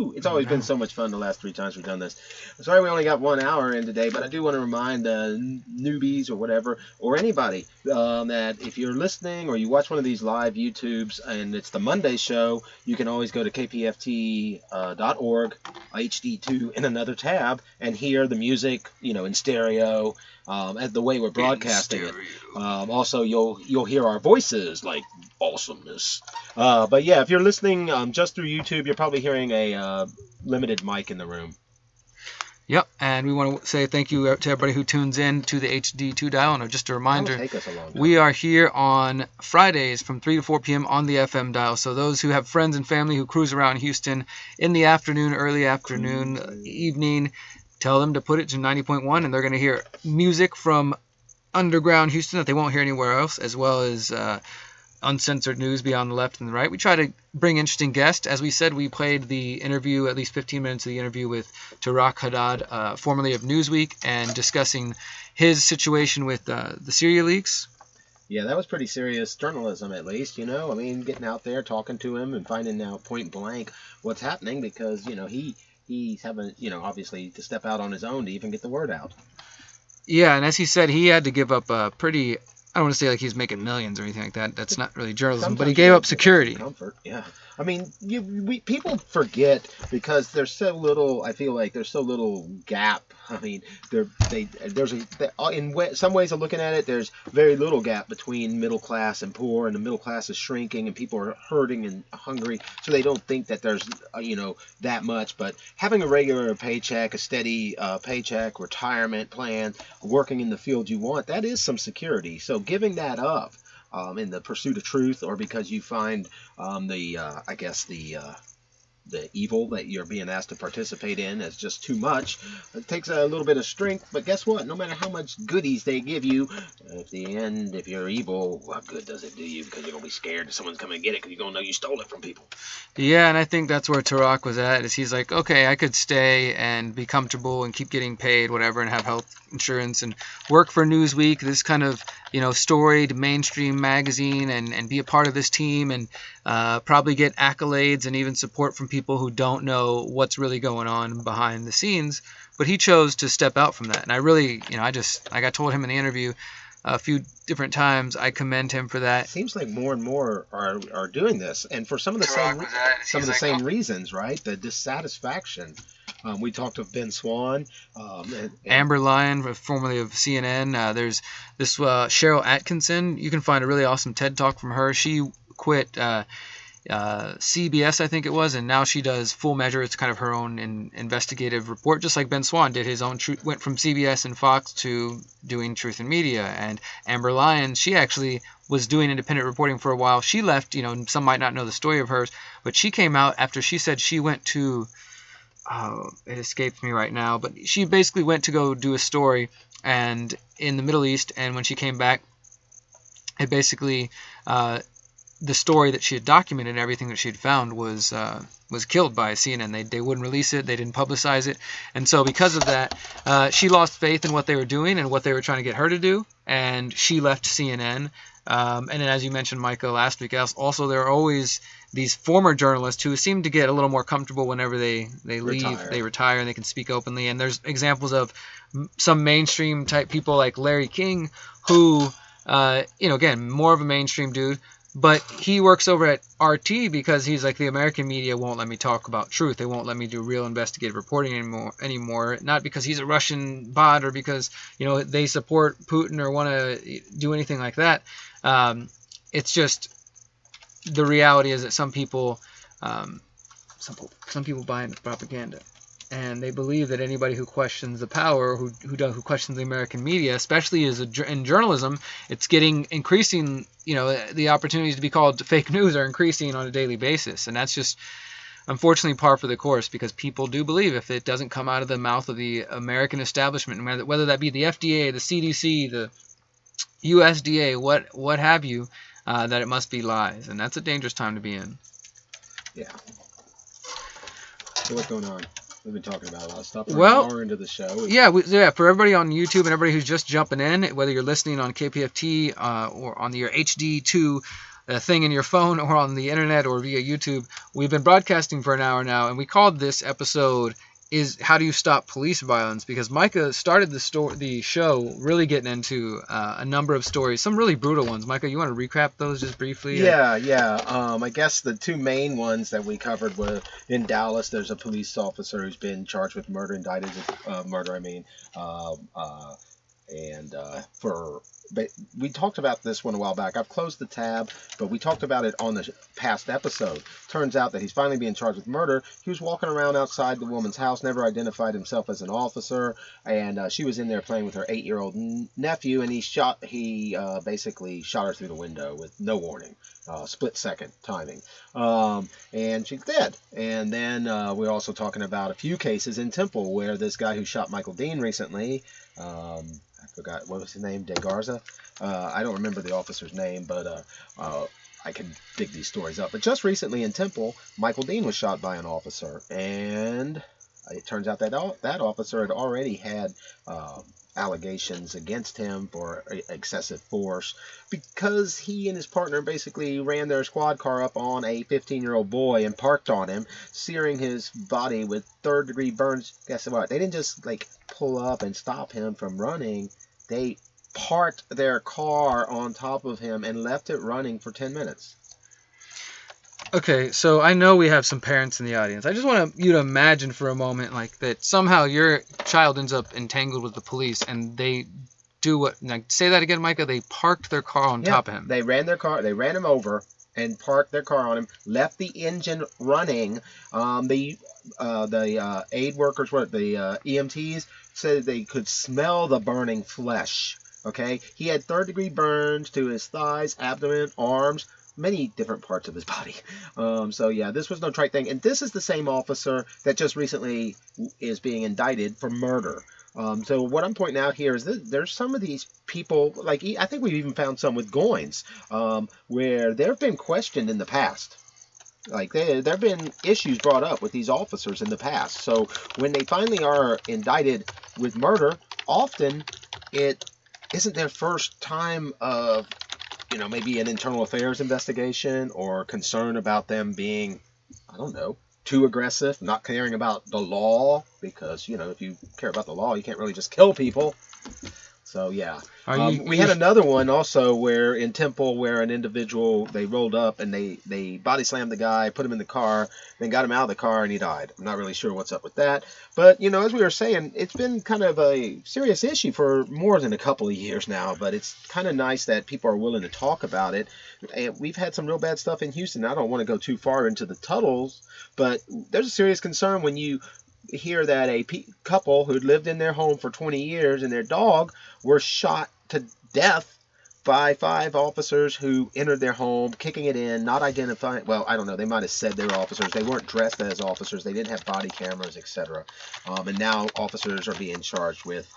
Woo! It's always been so much fun the last 3 times we've done this. I'm sorry we only got 1 hour in today, but I do want to remind newbies or whatever, or anybody, that if you're listening or you watch one of these live YouTubes and it's the Monday show, you can always go to kpft.org, HD2 in another tab, and hear the music, in stereo, the way we're broadcasting it. Also, you'll hear our voices, like awesomeness. But yeah, if you're listening just through YouTube, you're probably hearing a limited mic in the room. Yep, and we want to say thank you to everybody who tunes in to the HD2 dial. And just a reminder, we are here on Fridays from 3 to 4 p.m. on the FM dial. So those who have friends and family who cruise around Houston in the afternoon, early afternoon, evening, tell them to put it to 90.1, and they're going to hear music from underground Houston that they won't hear anywhere else, as well as uncensored news beyond the left and the right. We try to bring interesting guests. As we said, we played the interview, at least 15 minutes of the interview with Tarak Haddad, formerly of Newsweek, and discussing his situation with the Syria leaks. Yeah, that was pretty serious journalism, at least, getting out there, talking to him, and finding out point blank what's happening, because, he's having, obviously to step out on his own to even get the word out. Yeah, and as he said, he had to give up a pretty... I don't want to say like he's making millions or anything like that. That's not really journalism. Sometimes but he gave up security. Comfort, yeah. I mean, people forget because there's so little. I feel like there's so little gap. I mean, in some ways of looking at it, there's very little gap between middle class and poor, and the middle class is shrinking, and people are hurting and hungry, so they don't think that there's that much. But having a regular paycheck, a steady paycheck, retirement plan, working in the field you want, that is some security. So giving that up in the pursuit of truth, or because you find the evil that you're being asked to participate in is just too much, it takes a little bit of strength. But guess what? No matter how much goodies they give you, at the end, if you're evil, what good does it do you? Because you're going to be scared that someone's coming to get it because you're going to know you stole it from people. Yeah, and I think that's where Tarak was at, is he's like, okay, I could stay and be comfortable and keep getting paid, whatever, and have health insurance and work for Newsweek, this kind of, storied mainstream magazine, and be a part of this team, and probably get accolades and even support from people who don't know what's really going on behind the scenes. But he chose to step out from that. And I really, I told him in the interview a few different times, I commend him for that. It seems like more and more are doing this, and for some of the same reasons, right? The dissatisfaction. We talked to Ben Swan, and Amber Lyon, formerly of CNN. There's this Cheryl Atkinson. You can find a really awesome TED Talk from her. She quit CBS, I think it was, and now she does Full Measure. It's kind of her own investigative report, just like Ben Swan did his own. Went from CBS and Fox to doing Truth in Media. And Amber Lyons, she actually was doing independent reporting for a while. She left. Some might not know the story of hers, but she came out after she said she went to. It escapes me right now, but she basically went to go do a story and in the Middle East, and when she came back, it basically the story that she had documented and everything that she had found was killed by CNN. They wouldn't release it. They didn't publicize it. And so because of that, she lost faith in what they were doing and what they were trying to get her to do, and she left CNN. And then, as you mentioned, Micah, last week, also there are always these former journalists who seem to get a little more comfortable whenever they leave, they retire, and they can speak openly. And there's examples of some mainstream type people like Larry King, who, again, more of a mainstream dude, but he works over at RT because he's like, the American media won't let me talk about truth. They won't let me do real investigative reporting anymore. Not because he's a Russian bot or because, they support Putin or want to do anything like that. It's just the reality is that some people buy into propaganda, and they believe that anybody who questions the power, who questions the American media, especially in journalism, it's getting increasing. The opportunities to be called fake news are increasing on a daily basis, and that's just unfortunately par for the course, because people do believe if it doesn't come out of the mouth of the American establishment, whether that be the FDA, the CDC, the USDA, what have you, that it must be lies, and that's a dangerous time to be in. Yeah. So what's going on? We've been talking about a lot of stuff. We're an hour into the show. Yeah, for everybody on YouTube and everybody who's just jumping in, whether you're listening on KPFT or on your HD2 thing in your phone or on the internet or via YouTube. We've been broadcasting for an hour now, and we called this episode is how do you stop police violence? Because Micah started the show really getting into a number of stories, some really brutal ones. Micah, you want to recap those just briefly? Yeah. I guess the two main ones that we covered were in Dallas. There's a police officer who's been charged with murder, indicted with murder. But we talked about this one a while back. I've closed the tab, but we talked about it on the past episode. Turns out that he's finally being charged with murder. He was walking around outside the woman's house, never identified himself as an officer, and she was in there playing with her 8-year-old nephew, and he basically shot her through the window with no warning, split second timing, and she's dead. And then we're also talking about a few cases in Temple where this guy who shot Michael Dean recently. I forgot what was his name, De Garza. I don't remember the officer's name, but I can dig these stories up. But just recently in Temple, Michael Dean was shot by an officer, and it turns out that that officer had already had allegations against him for excessive force because he and his partner basically ran their squad car up on a 15-year-old boy and parked on him, searing his body with third-degree burns. Guess what? They didn't just pull up and stop him from running. They parked their car on top of him and left it running for 10 minutes. Okay, so I know we have some parents in the audience. I just want you to imagine for a moment that somehow your child ends up entangled with the police and they do what? Say that again, Micah. They parked their car on top of him. They ran him over and parked their car on him, left the engine running. The aid workers, the EMTs, said they could smell the burning flesh. Okay, he had third-degree burns to his thighs, abdomen, arms, many different parts of his body. This was no trite thing. And this is the same officer that just recently is being indicted for murder. So what I'm pointing out here is that there's some of these people, I think we've even found some with Goins, where they've been questioned in the past. There have been issues brought up with these officers in the past. So when they finally are indicted with murder, often it isn't their first time of maybe an internal affairs investigation or concern about them being, I don't know, too aggressive, not caring about the law, because, if you care about the law, you can't really just kill people. So, yeah. We had another one also where in Temple where an individual, they rolled up and they body slammed the guy, put him in the car, then got him out of the car and he died. I'm not really sure what's up with that. But, as we were saying, it's been kind of a serious issue for more than a couple of years now. But it's kind of nice that people are willing to talk about it. And we've had some real bad stuff in Houston. I don't want to go too far into the Tuttles, but there's a serious concern when you hear that a couple who'd lived in their home for 20 years and their dog were shot to death by 5 officers who entered their home, kicking it in, not identifying. Well, I don't know. They might have said they were officers. They weren't dressed as officers. They didn't have body cameras, etc. And now officers are being charged with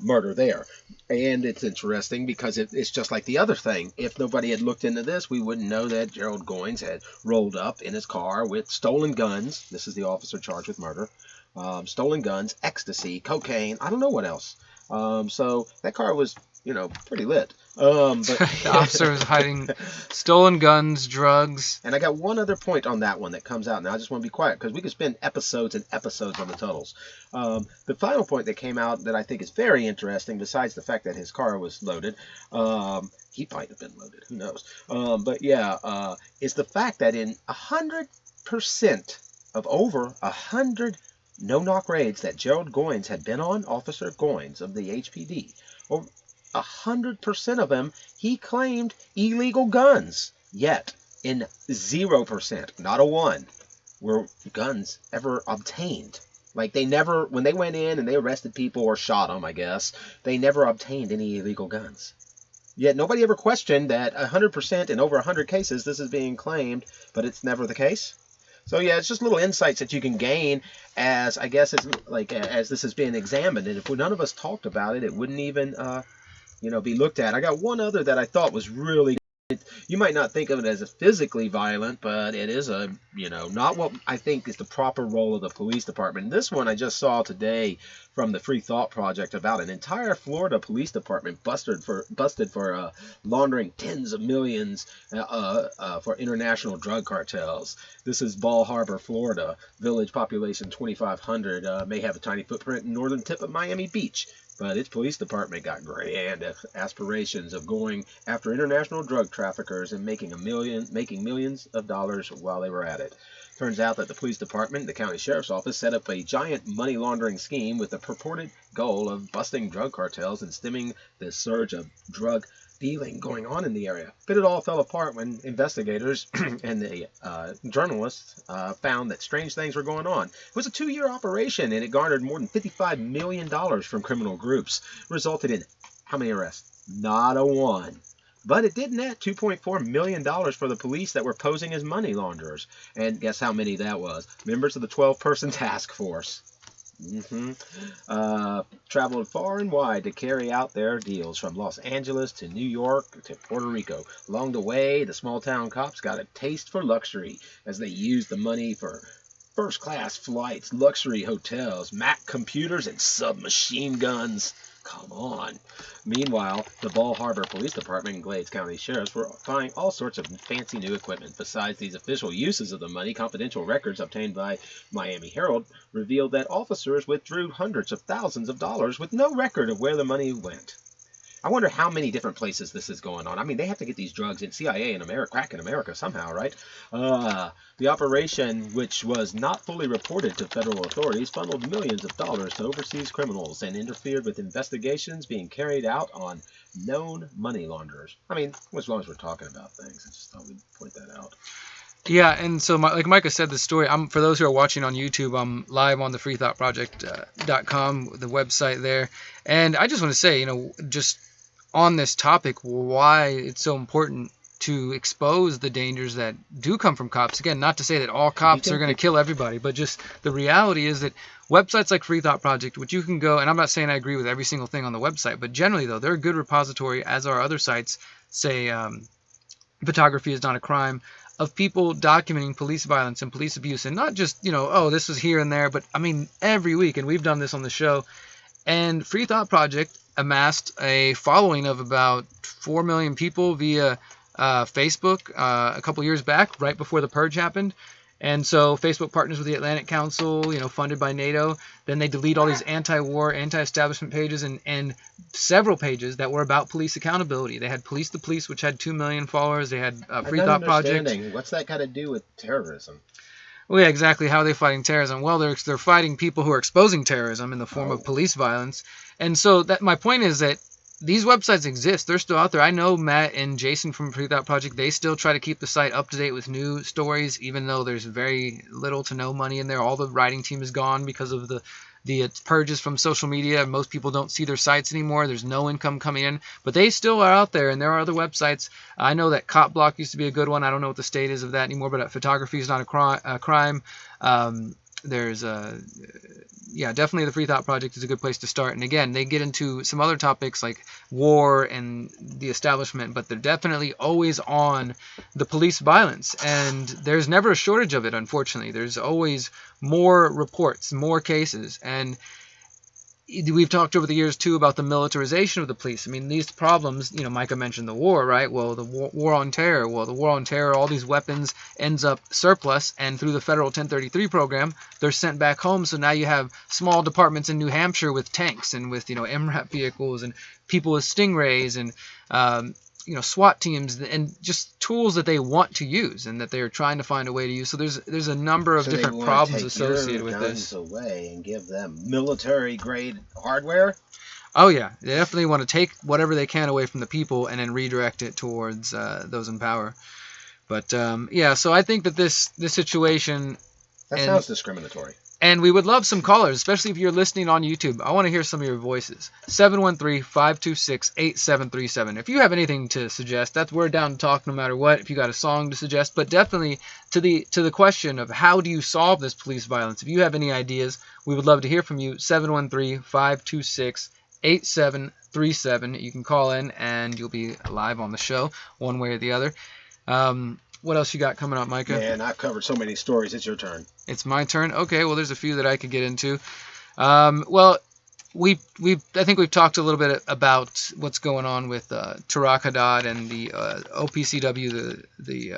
murder there. And it's interesting because it's just like the other thing. If nobody had looked into this, we wouldn't know that Gerald Goins had rolled up in his car with stolen guns. This is the officer charged with murder. Stolen guns, ecstasy, cocaine, I don't know what else. So that car was, pretty lit. But the officer was hiding stolen guns, drugs. And I got one other point on that one that comes out. Now I just want to be quiet because we could spend episodes and episodes on the Tuttles. The final point that came out that I think is very interesting, besides the fact that his car was loaded, he might have been loaded, who knows? Is the fact that in 100% of over 100 no-knock raids that Gerald Goins had been on, Officer Goins of the HPD, or 100% of them, he claimed illegal guns. Yet, in 0%, not a 1, were guns ever obtained. They never, when they went in and they arrested people or shot them, I guess, they never obtained any illegal guns. Yet nobody ever questioned that 100% in over 100 cases this is being claimed, but it's never the case. So yeah, it's just little insights that you can gain as, I guess, as this is being examined. And if none of us talked about it, it wouldn't even, be looked at. I got one other that I thought was really You might not think of it as a physically violent, but it is not what I think is the proper role of the police department. This one I just saw today from the Free Thought Project about an entire Florida police department busted for laundering tens of millions for international drug cartels. This is Bal Harbour, Florida. Village population 2,500. May have a tiny footprint in northern tip of Miami Beach. But its police department got grand aspirations of going after international drug traffickers and making millions of dollars while they were at it. Turns out that the police department, the county sheriff's office, set up a giant money laundering scheme with the purported goal of busting drug cartels and stemming the surge of drug dealing going on in the area. But it all fell apart when investigators and the journalists found that strange things were going on. It was a 2-year operation, and it garnered more than $55 million from criminal groups, resulted in how many arrests? Not a one. But it did net $2.4 million for the police that were posing as money launderers. And guess how many that was? Members of the 12-person task force. Traveled far and wide to carry out their deals, from Los Angeles to New York to Puerto Rico. Along the way, the small-town cops got a taste for luxury as they used the money for first-class flights, luxury hotels, Mac computers, and submachine guns. Come on. Meanwhile, the Bal Harbour Police Department and Glades County Sheriffs were buying all sorts of fancy new equipment. Besides these official uses of the money, confidential records obtained by Miami Herald revealed that officers withdrew hundreds of thousands of dollars with no record of where the money went. I wonder how many different places this is going on. I mean, they have to get these drugs in CIA in America, crack in America somehow, right? The operation, which was not fully reported to federal authorities, funneled millions of dollars to overseas criminals and interfered with investigations being carried out on known money launderers. I mean, as long as we're talking about things, I just thought we'd point that out. Yeah, and so like Micah said, the story, for those who are watching on YouTube, I'm live on the freethoughtproject.com, the website there. And I just want to say, just on this topic, why it's so important to expose the dangers that do come from cops. Again, not to say that all cops are going to kill everybody, but just the reality is that websites like Free Thought Project, which you can go, and I'm not saying I agree with every single thing on the website, but generally, though, they're a good repository, as are other sites, say Photography is Not a Crime, of people documenting police violence and police abuse. And not just, this was here and there, but I mean, every week, and we've done this on the show. And Free Thought Project amassed a following of about 4 million people via Facebook a couple years back, right before the purge happened. And so Facebook partners with the Atlantic Council, funded by NATO. Then they delete all these anti-war, anti-establishment pages and several pages that were about police accountability. They had Police the Police, which had 2 million followers. They had Free Thought Project. What's that got to do with terrorism? Well, yeah, exactly. How are they fighting terrorism? Well, they're fighting people who are exposing terrorism in the form of police violence. And so my point is that these websites exist. They're still out there. I know Matt and Jason from Free Thought Project, they still try to keep the site up to date with new stories, even though there's very little to no money in there. All the writing team is gone because of the purges from social media. Most people don't see their sites anymore. There's no income coming in, but they still are out there, and there are other websites. I know that Cop Block used to be a good one. I don't know what the state is of that anymore, but Photography is Not a Crime. There's definitely the Free Thought Project is a good place to start. And again, they get into some other topics like war and the establishment, but they're definitely always on the police violence. And there's never a shortage of it, unfortunately. There's always more reports, more cases. And we've talked over the years, too, about the militarization of the police. I mean, these problems, Micah mentioned the war, right? Well, the war on terror. Well, the war on terror, all these weapons ends up surplus, and through the federal 1033 program, they're sent back home. So now you have small departments in New Hampshire with tanks and with, MRAP vehicles and people with Stingrays and, SWAT teams and just tools that they want to use and that they are trying to find a way to use. So there's a number of different problems associated with this. Away and give them military grade hardware. Oh yeah, they definitely want to take whatever they can away from the people and then redirect it towards those in power. But so I think that this situation sounds discriminatory. And we would love some callers, especially if you're listening on YouTube. I want to hear some of your voices. 713-526-8737. If you have anything to suggest, we're down to talk no matter what. If you got a song to suggest, but definitely to the question of how do you solve this police violence? If you have any ideas, we would love to hear from you. 713-526-8737. 8737. You can call in and you'll be live on the show one way or the other. What else you got coming up, Micah? Man, I've covered so many stories. It's your turn. It's my turn. Okay, well, there's a few that I could get into. Well, I think we've talked a little bit about what's going on with Tarak Haddad and the OPCW, the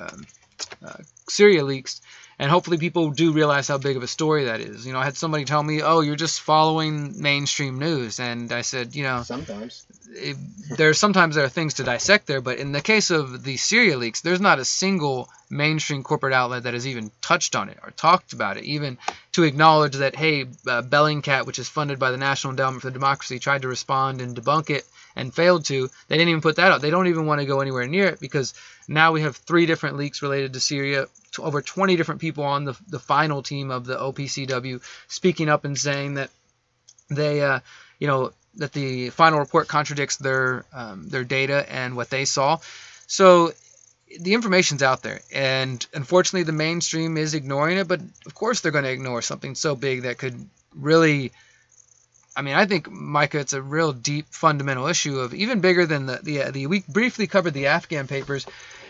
Syria leaks, and hopefully people do realize how big of a story that is. I had somebody tell me, "Oh, you're just following mainstream news," and I said, Sometimes. Sometimes there are things to dissect there, but in the case of the Syria leaks, there's not a single mainstream corporate outlet that has even touched on it or talked about it, even to acknowledge that, hey, Bellingcat, which is funded by the National Endowment for Democracy, tried to respond and debunk it and failed to. They didn't even put that out. They don't even want to go anywhere near it because now we have 3 different leaks related to Syria, over 20 different people on the final team of the OPCW speaking up and saying that they, that the final report contradicts their data and what they saw. So the information's out there, and unfortunately the mainstream is ignoring it, but of course they're going to ignore something so big that could really, I think, Micah, it's a real deep fundamental issue of even bigger than we briefly covered the Afghan papers,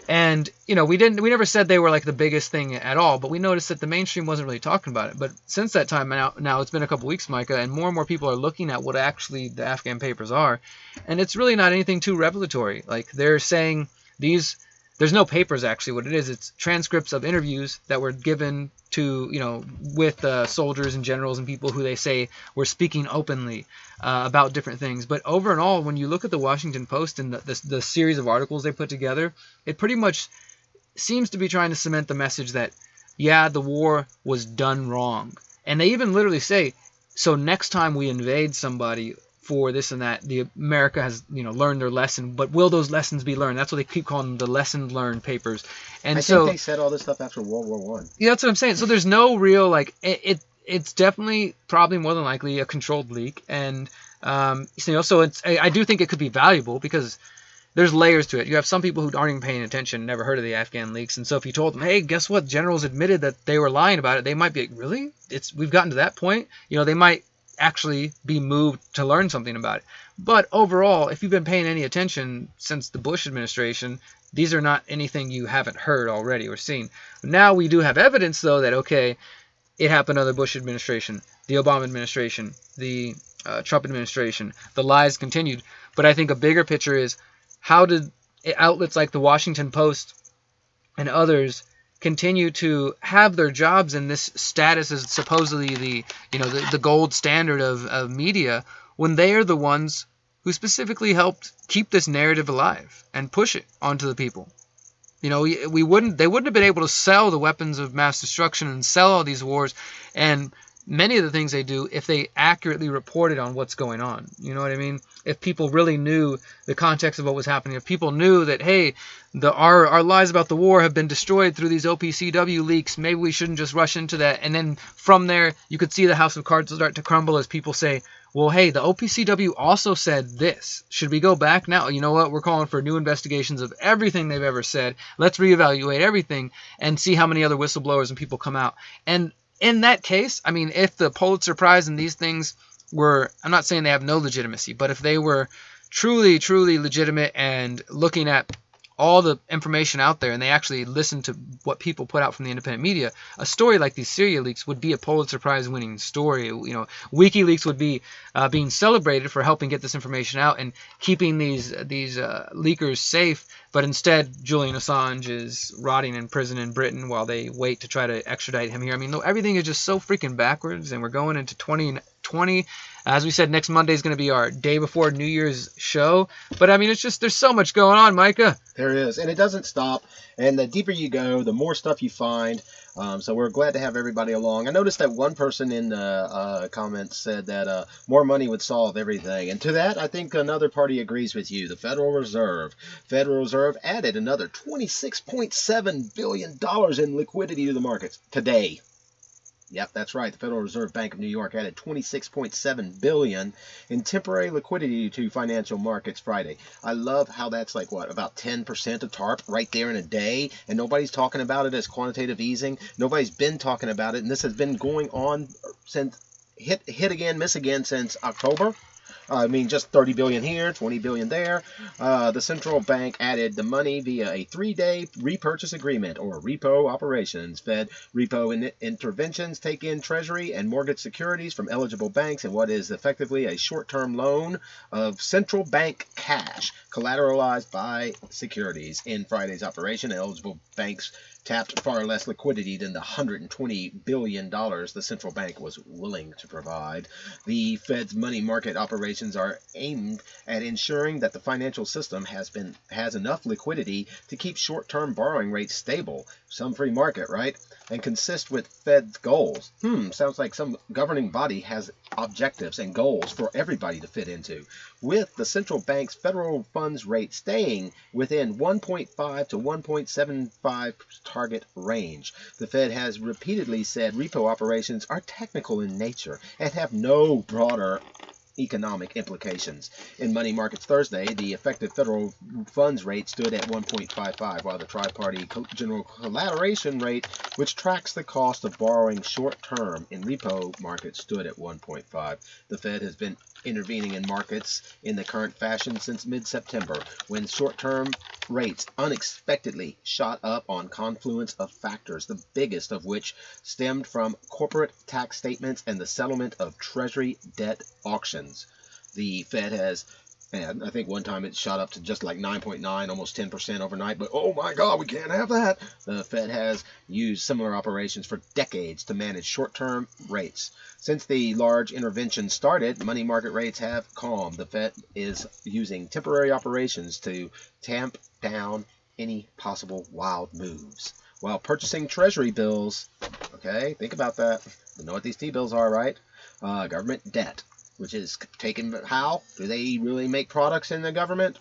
and we never said they were like the biggest thing at all, but we noticed that the mainstream wasn't really talking about it. But since that time now it's been a couple weeks, Micah, and more people are looking at what actually the Afghan papers are, and it's really not anything too revelatory. Like, they're saying there's no papers actually. What it is, it's transcripts of interviews that were given to, with soldiers and generals and people who they say were speaking openly about different things. But over and all, when you look at the Washington Post and the series of articles they put together, it pretty much seems to be trying to cement the message that, yeah, the war was done wrong. And they even literally say, so next time we invade somebody for this and that, America has learned their lesson, but will those lessons be learned? That's what they keep calling them, the lesson learned papers. And I think they said all this stuff after World War I. Yeah, that's what I'm saying. So there's no real it's definitely probably more than likely a controlled leak, and so I do think it could be valuable because there's layers to it. You have some people who aren't even paying attention, never heard of the Afghan leaks, and so if you told them, hey, guess what? Generals admitted that they were lying about it, they might be like, really? We've gotten to that point? They might actually be moved to learn something about it. But overall, if you've been paying any attention since the Bush administration, these are not anything you haven't heard already or seen. Now we do have evidence, though, that, okay, it happened under the Bush administration, the Obama administration, the Trump administration. The lies continued. But I think a bigger picture is, how did outlets like the Washington Post and others continue to have their jobs in this status as supposedly the gold standard of media, when they are the ones who specifically helped keep this narrative alive and push it onto the people? They wouldn't have been able to sell the weapons of mass destruction and sell all these wars and many of the things they do if they accurately reported on what's going on. You know what I mean? If people really knew the context of what was happening, if people knew that, hey, our lies about the war have been destroyed through these OPCW leaks, maybe we shouldn't just rush into that. And then from there, you could see the house of cards start to crumble as people say, well, hey, the OPCW also said this. Should we go back now? You know what? We're calling for new investigations of everything they've ever said. Let's reevaluate everything and see how many other whistleblowers and people come out. And in that case, if the Pulitzer Prize and these things were, I'm not saying they have no legitimacy, but if they were truly, truly legitimate and looking at all the information out there and they actually listened to what people put out from the independent media, a story like these Syria leaks would be a Pulitzer Prize winning story. WikiLeaks would be being celebrated for helping get this information out and keeping these leakers safe. But instead, Julian Assange is rotting in prison in Britain while they wait to try to extradite him here. Everything is just so freaking backwards, and we're going into 2020. As we said, next Monday is going to be our day before New Year's show. But, it's just, there's so much going on, Micah. There is, and it doesn't stop. And the deeper you go, the more stuff you find. So we're glad to have everybody along. I noticed that one person in the comments said that more money would solve everything. And to that, I think another party agrees with you. The Federal Reserve. Federal Reserve added another $26.7 billion in liquidity to the markets today. Yep, that's right. The Federal Reserve Bank of New York added $26.7 billion in temporary liquidity to financial markets Friday. I love how that's about 10% of TARP right there in a day, and nobody's talking about it as quantitative easing. Nobody's been talking about it, and this has been going on since hit again, miss again since October. I mean, just 30 billion here, 20 billion there. The central bank added the money via a 3-day repurchase agreement or repo operations. Fed repo interventions take in treasury and mortgage securities from eligible banks in what is effectively a short-term loan of central bank cash collateralized by securities. In Friday's operation, eligible banks tapped far less liquidity than the $120 billion the central bank was willing to provide. The Fed's money market operations are aimed at ensuring that the financial system has enough liquidity to keep short-term borrowing rates stable. Some free market, right? And consist with Fed's goals. Sounds like some governing body has objectives and goals for everybody to fit into. With the central bank's federal funds rate staying within 1.5 to 1.75 target range. The Fed has repeatedly said repo operations are technical in nature and have no broader economic implications. In money markets Thursday, the effective federal funds rate stood at 1.55, while the tri-party general collateration rate, which tracks the cost of borrowing short-term in repo markets, stood at 1.5. The Fed has been intervening in markets in the current fashion since mid-September, when short-term rates unexpectedly shot up on confluence of factors, the biggest of which stemmed from corporate tax statements and the settlement of Treasury debt auctions. The Fed has, and I think one time it shot up to just like 9.9, almost 10% overnight, but oh my God, we can't have that. The Fed has used similar operations for decades to manage short-term rates. Since the large intervention started, money market rates have calmed. The Fed is using temporary operations to tamp down any possible wild moves. While purchasing Treasury bills, okay, think about that. You know what these T-bills are, right? Government debt, which is taken, how? Do they really make products in the government?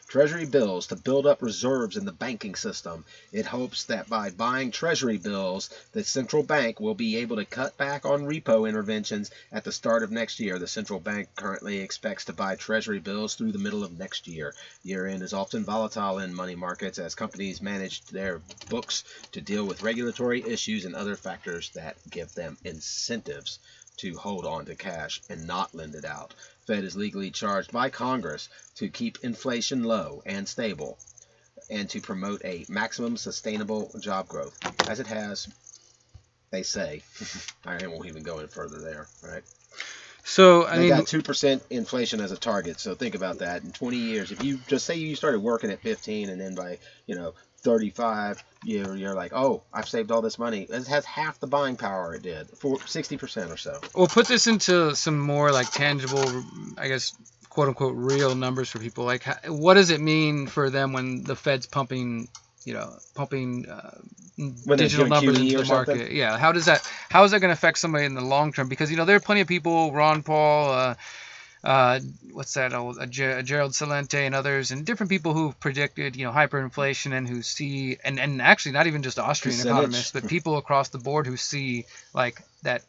Treasury bills to build up reserves in the banking system. It hopes that by buying Treasury bills, the central bank will be able to cut back on repo interventions at the start of next year. The central bank currently expects to buy Treasury bills through the middle of next year. Year-end is often volatile in money markets as companies manage their books to deal with regulatory issues and other factors that give them incentives to hold on to cash and not lend it out. Fed is legally charged by Congress to keep inflation low and stable and to promote a maximum sustainable job growth, as it has, they say. I won't even go any further there, right? So, they got 2% inflation as a target, so think about that. In 20 years, if you just say you started working at 15 and then by, 35, you're like, oh, I've saved all this money. It has half the buying power it did, for 60% or so. We'll put this into some more like tangible, I guess, quote unquote, real numbers for people. Like, what does it mean for them when the Fed's pumping digital numbers into the market? Something? Yeah. How is that going to affect somebody in the long term? Because, there are plenty of people, Ron Paul, what's that old Gerald Celente and others, and different people who've predicted hyperinflation and who see and actually not even just Austrian economists, but people across the board who see like that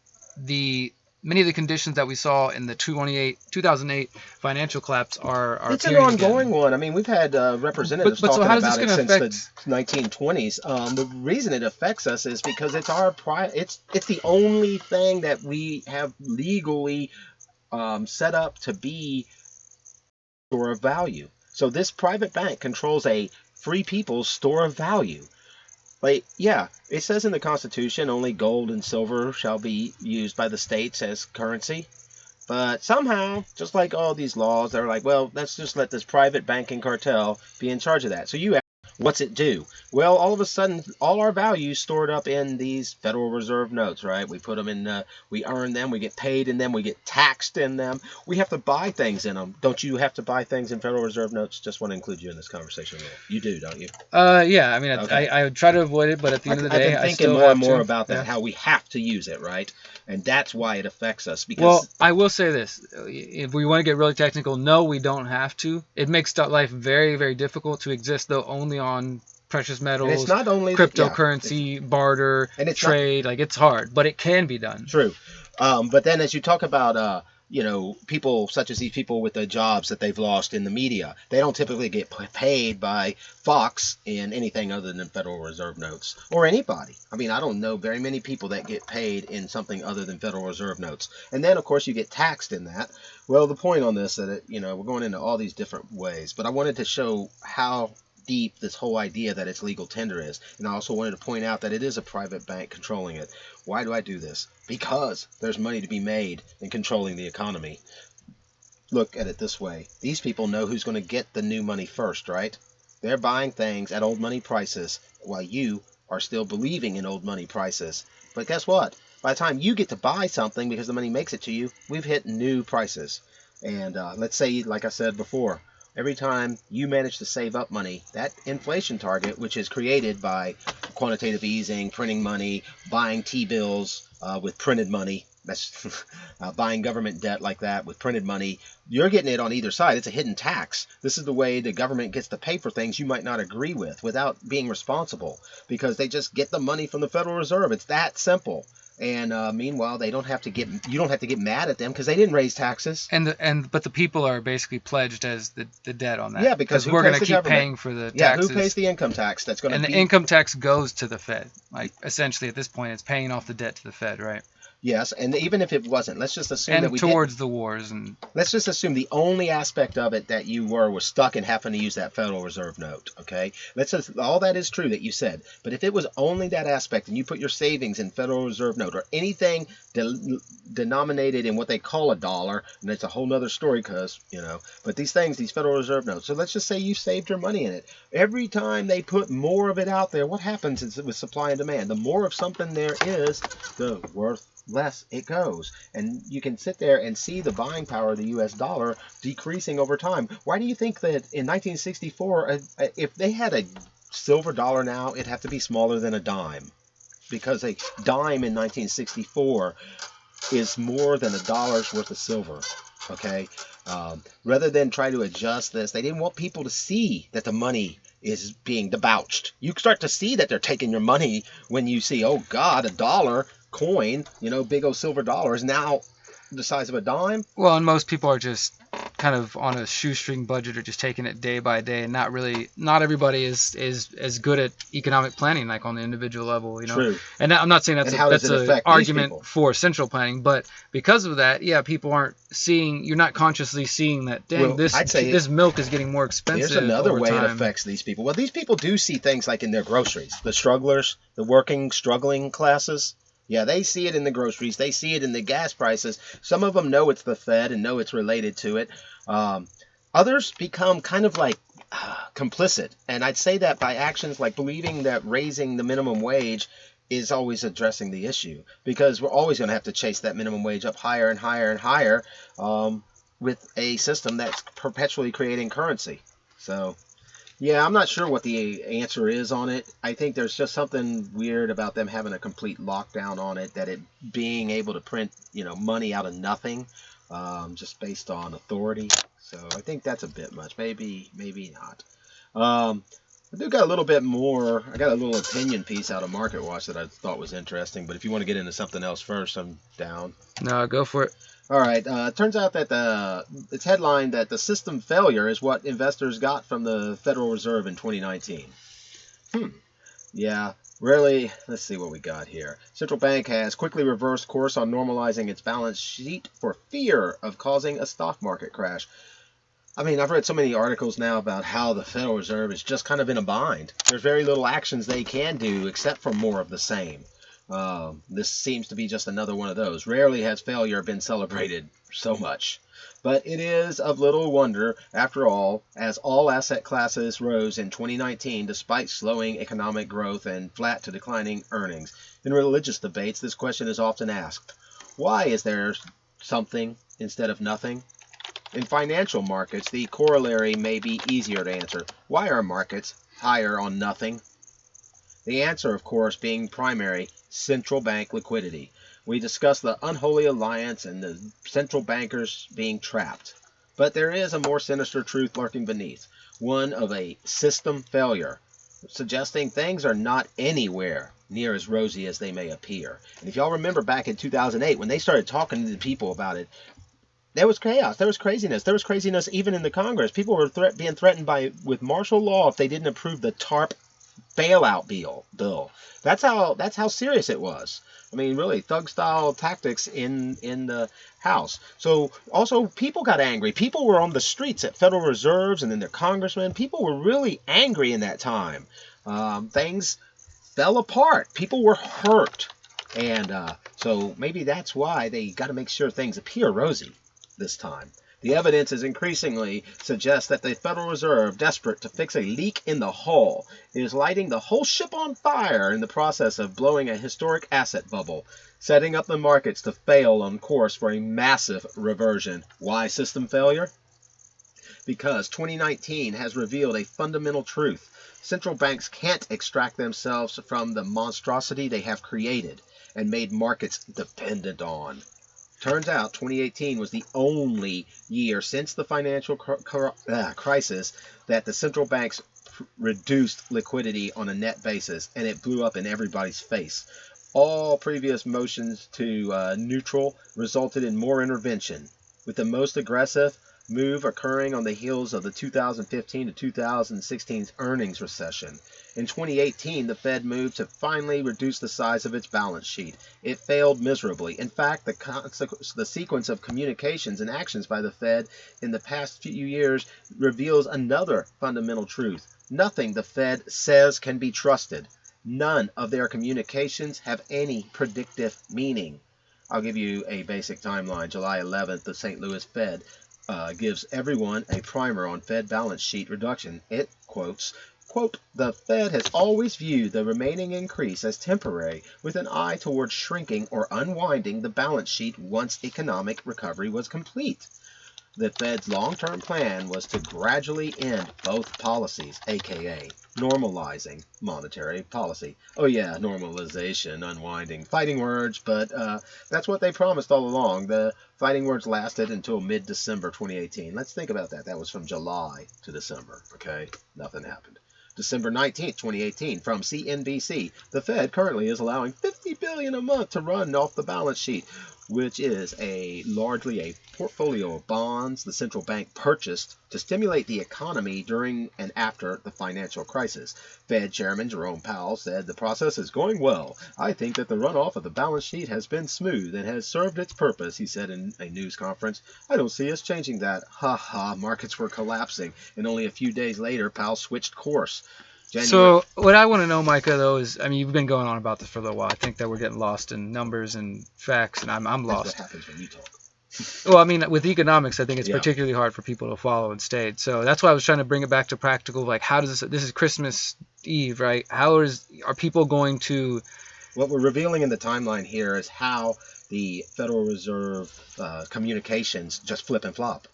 many of the conditions that we saw in the 2008 financial collapse are it's an ongoing one. I mean, we've had representatives talking about it since the 1920s. The reason it affects us is because it's it's the only thing that we have legally set up to be a store of value. So this private bank controls a free people's store of value. Like, yeah, it says in the Constitution only gold and silver shall be used by the states as currency. But somehow, just like all these laws, they're like, well, let's just let this private banking cartel be in charge of that. So you ask, what's it do? Well, all of a sudden, all our values stored up in these Federal Reserve notes, right? We put them in, we earn them, we get paid in them, we get taxed in them. We have to buy things in them. Don't you have to buy things in Federal Reserve notes? Just want to include you in this conversation. You do, don't you? Yeah. I mean, okay. I would try to avoid it, but at the end of the day, I've been thinking more and more about that, how we have to use it, right? And that's why it affects us. Because well, I will say this: if we want to get really technical, no, we don't have to. It makes life very, very difficult to exist though only on precious metals, and it's not only cryptocurrency, barter, and trade. Like, it's hard, but it can be done. True. But then as you talk about people such as these people with the jobs that they've lost in the media. They don't typically get paid by Fox in anything other than Federal Reserve notes, or anybody. I mean, I don't know very many people that get paid in something other than Federal Reserve notes. And then, of course, you get taxed in that. Well, the point on this that we're going into all these different ways, but I wanted to show how deep this whole idea that it's legal tender is. And I also wanted to point out that it is a private bank controlling it. Why do I do this? Because there's money to be made in controlling the economy. Look at it this way. These people know who's going to get the new money first, right? They're buying things at old money prices while you are still believing in old money prices. But guess what? By the time you get to buy something because the money makes it to you, we've hit new prices. And let's say, like I said before, every time you manage to save up money, that inflation target, which is created by quantitative easing, printing money, buying T-bills with printed money, that's buying government debt like that with printed money, you're getting it on either side. It's a hidden tax. This is the way the government gets to pay for things you might not agree with without being responsible, because they just get the money from the Federal Reserve. It's that simple. And meanwhile, you don't have to get mad at them because they didn't raise taxes. But the people are basically pledged as the debt on that. Yeah, because we're going to keep government? paying for the taxes. Yeah, who pays the income tax? That's going to And the income tax goes to the Fed. Like, essentially, at this point, it's paying off the debt to the Fed, right? Yes, and even if it wasn't, let's just assume that we towards the wars and let's just assume the only aspect of it that you was stuck in having to use that Federal Reserve note. Okay, all that is true that you said, but if it was only that aspect and you put your savings in Federal Reserve note or anything denominated in what they call a dollar, and it's a whole nother story because but these Federal Reserve notes. So let's just say you saved your money in it. Every time they put more of it out there, what happens is with supply and demand. The more of something there is, the worth less it goes. And you can sit there and see the buying power of the US dollar decreasing over time. Why do you think that in 1964, if they had a silver dollar now, it'd have to be smaller than a dime? Because a dime in 1964 is more than $1 worth of silver. Okay? Rather than try to adjust this, they didn't want people to see that the money is being debauched. You start to see that they're taking your money when you see, oh God, $1 coin, big old silver dollar is now the size of a dime. Well, and most people are just kind of on a shoestring budget or just taking it day by day, and not everybody is as good at economic planning like on the individual level, True. And I'm not saying that's an argument for central planning, but because of that, yeah, people aren't seeing, you're not consciously seeing that, dang, this milk is getting more expensive. Here's another way it affects these people. Well, these people do see things like in their groceries. The strugglers, the struggling classes. Yeah, they see it in the groceries. They see it in the gas prices. Some of them know it's the Fed and know it's related to it. Others become kind of like complicit. And I'd say that by actions like believing that raising the minimum wage is always addressing the issue. Because we're always going to have to chase that minimum wage up higher and higher and higher with a system that's perpetually creating currency. So... yeah, I'm not sure what the answer is on it. I think there's just something weird about them having a complete lockdown on it, that it being able to print, money out of nothing, just based on authority. So I think that's a bit much. Maybe not. I do got a little bit more. I got a little opinion piece out of Market Watch that I thought was interesting. But if you want to get into something else first, I'm down. No, go for it. All right. It turns out that it's headlined that the system failure is what investors got from the Federal Reserve in 2019. Yeah, really. Let's see what we got here. Central bank has quickly reversed course on normalizing its balance sheet for fear of causing a stock market crash. I mean, I've read so many articles now about how the Federal Reserve is just kind of in a bind. There's very little actions they can do except for more of the same. This seems to be just another one of those. Rarely has failure been celebrated so much. But it is of little wonder, after all, as all asset classes rose in 2019 despite slowing economic growth and flat to declining earnings. In religious debates, this question is often asked. Why is there something instead of nothing? In financial markets, the corollary may be easier to answer. Why are markets higher on nothing? The answer, of course, being primary, central bank liquidity. We discussed the unholy alliance and the central bankers being trapped. But there is a more sinister truth lurking beneath, one of a system failure, suggesting things are not anywhere near as rosy as they may appear. And if y'all remember back in 2008, when they started talking to the people about it, There was chaos. There was craziness. There was craziness even in the Congress. People were being threatened with martial law if they didn't approve the TARP bailout bill. That's how serious it was. I mean, really, thug style tactics in the House. So also, people got angry. People were on the streets at Federal Reserves and then their congressmen. People were really angry in that time. Things fell apart. People were hurt, and so maybe that's why they got to make sure things appear rosy this time. The evidence is increasingly suggests that the Federal Reserve, desperate to fix a leak in the hull, is lighting the whole ship on fire in the process of blowing a historic asset bubble, setting up the markets to fail on course for a massive reversion. Why system failure? Because 2019 has revealed a fundamental truth. Central banks can't extract themselves from the monstrosity they have created and made markets dependent on. Turns out 2018 was the only year since the financial crisis that the central banks reduced liquidity on a net basis, and it blew up in everybody's face. All previous motions to neutral resulted in more intervention, with the most aggressive move occurring on the heels of the 2015 to 2016 earnings recession. In 2018, the Fed moved to finally reduce the size of its balance sheet. It failed miserably. In fact, the sequence of communications and actions by the Fed in the past few years reveals another fundamental truth. Nothing the Fed says can be trusted. None of their communications have any predictive meaning. I'll give you a basic timeline. July 11th, the St. Louis Fed gives everyone a primer on Fed balance sheet reduction. It quotes, quote, "The Fed has always viewed the remaining increase as temporary, with an eye towards shrinking or unwinding the balance sheet once economic recovery was complete. The Fed's long-term plan was to gradually end both policies, aka normalizing monetary policy." Oh yeah, normalization, unwinding, fighting words, but that's what they promised all along. The fighting words lasted until mid-December 2018. Let's think about that. That was from July to December, okay? Nothing happened. December 19th, 2018, from CNBC. The Fed currently is allowing $50 billion a month to run off the balance sheet, which is largely a portfolio of bonds the central bank purchased to stimulate the economy during and after the financial crisis. Fed Chairman Jerome Powell said, "The process is going well. I think that the runoff of the balance sheet has been smooth and has served its purpose," he said in a news conference. "I don't see us changing that." Ha ha, markets were collapsing, and only a few days later, Powell switched course. So what I want to know, Micah, though, is, I mean, you've been going on about this for a little while. I think that we're getting lost in numbers and facts, and I'm lost. That's what happens when you talk. Well, I mean, with economics, I think it's Yeah. particularly hard for people to follow and stay. So that's why I was trying to bring it back to practical. Like, how does this is Christmas Eve, right? Are people going to? What we're revealing in the timeline here is how the Federal Reserve communications just flip and flop.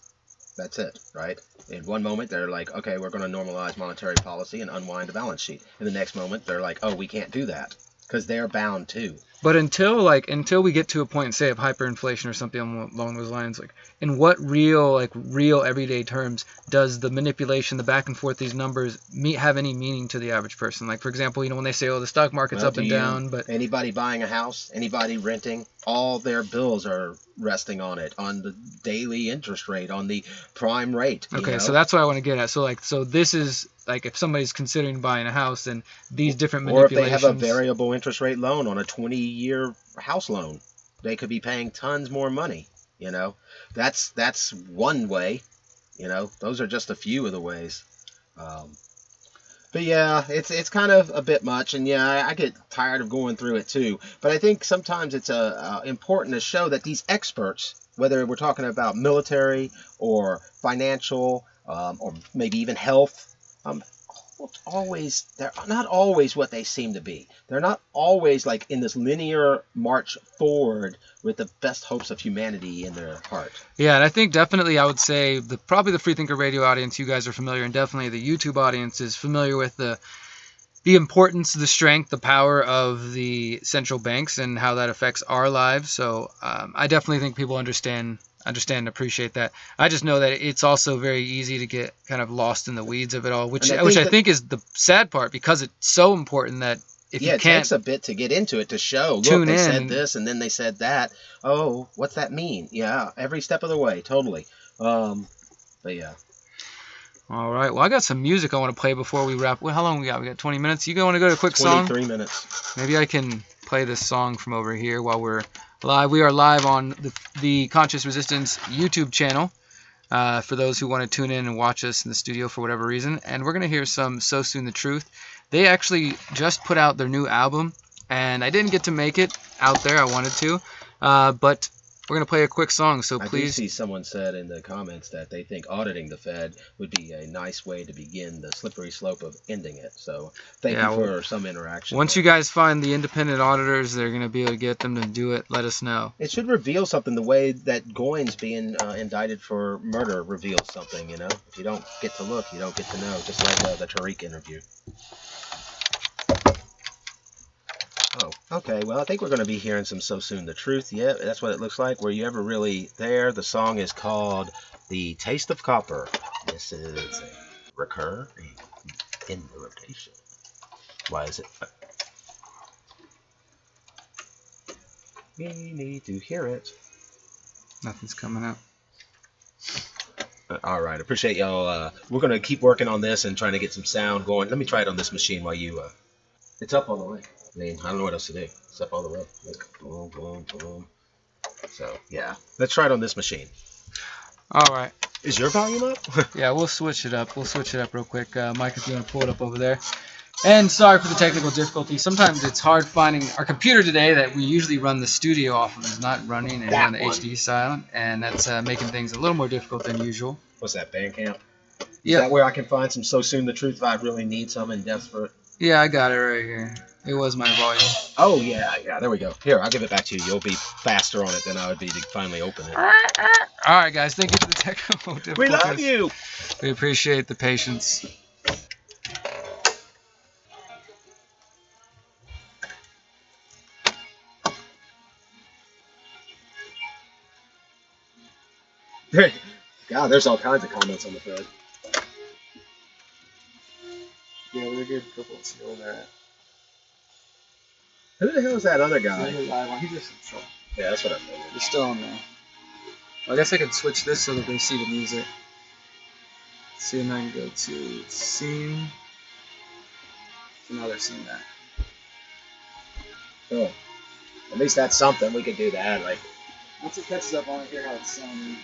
That's it, right? In one moment, they're like, okay, we're going to normalize monetary policy and unwind the balance sheet. In the next moment, they're like, oh, we can't do that because they're bound too. But until we get to a point, say, of hyperinflation or something along those lines, like, in what real everyday terms does the manipulation, the back and forth, these numbers have any meaning to the average person? Like, for example, when they say, oh, the stock market's up and down, but anybody buying a house, anybody renting, all their bills are resting on it, on the daily interest rate, on the prime rate. Okay, so that's what I want to get at. So this is like, if somebody's considering buying a house, then these different manipulations. Or if they have a variable interest rate loan on a 20-year house loan, they could be paying tons more money. That's one way. Those are just a few of the ways. But yeah, it's kind of a bit much, and yeah, I get tired of going through it too. But I think sometimes it's important to show that these experts, whether we're talking about military or financial or maybe even health, they're not always what they seem to be. They're not always like in this linear march forward with the best hopes of humanity in their heart. Yeah, and I think definitely I would say probably the Freethinker Radio audience, you guys are familiar, and definitely the YouTube audience is familiar with the importance, the strength, the power of the central banks and how that affects our lives. So I definitely think people understand and appreciate that. I just know that it's also very easy to get kind of lost in the weeds of it all, which I think is the sad part, because it's so important that if you Yeah, it can't takes a bit to get into it to show. Look, tune they in, said this and then they said that. Oh, what's that mean? Yeah, every step of the way, totally. But yeah, all right. Well, I got some music I want to play before we wrap. Well, how long we got? We got 20 minutes. You want to go to a quick song? 23 minutes. Maybe I can play this song from over here while we're live. We are live on the Conscious Resistance YouTube channel. For those who want to tune in and watch us in the studio for whatever reason. And we're going to hear some So Soon the Truth. They actually just put out their new album, and I didn't get to make it out there. I wanted to. But we're going to play a quick song, so please. I do see someone said in the comments that they think auditing the Fed would be a nice way to begin the slippery slope of ending it. So thank you for some interaction. Once you guys find the independent auditors, they're going to be able to get them to do it. Let us know. It should reveal something the way that Goins being indicted for murder reveals something, you know? If you don't get to look, you don't get to know, just like the Tariq interview. Oh, okay. Well, I think we're going to be hearing some So Soon the Truth. Yeah, that's what it looks like. Were you ever really there? The song is called The Taste of Copper. This is a recur in the rotation. Why is it? We need to hear it. Nothing's coming up. All right. Appreciate y'all. We're going to keep working on this and trying to get some sound going. Let me try it on this machine while you... It's up all the way. I mean, I don't know what else to do. It's up all the way. Boom, boom, boom. So, yeah. Let's try it on this machine. All right. Is your volume up? Yeah, we'll switch it up. We'll switch it up real quick. Mike, if you want to pull it up over there. And sorry for the technical difficulty. Sometimes it's hard finding our computer today that we usually run the studio off of is not running and on the HD silent, and that's making things a little more difficult than usual. What's that, Bandcamp? Yeah. Is that where I can find some So Soon the Truth if I really need some and desperate? Yeah, I got it right here. It was my volume. Oh, yeah, there we go. Here, I'll give it back to you. You'll be faster on it than I would be to finally open it. All right, guys. Thank you for the technical difficulties. We love you. We appreciate the patience. God, there's all kinds of comments on the thread. Yeah, we're good. Couple still there. Who the hell is that other guy? He's just in trouble. Yeah, that's what I figured. He's still on there. Well, I guess I could switch this so that they see the music. See, and I can go to scene. So now they're seeing that. Oh, at least that's something. We could do that. Like, once it catches up, I want to hear how it's sounding.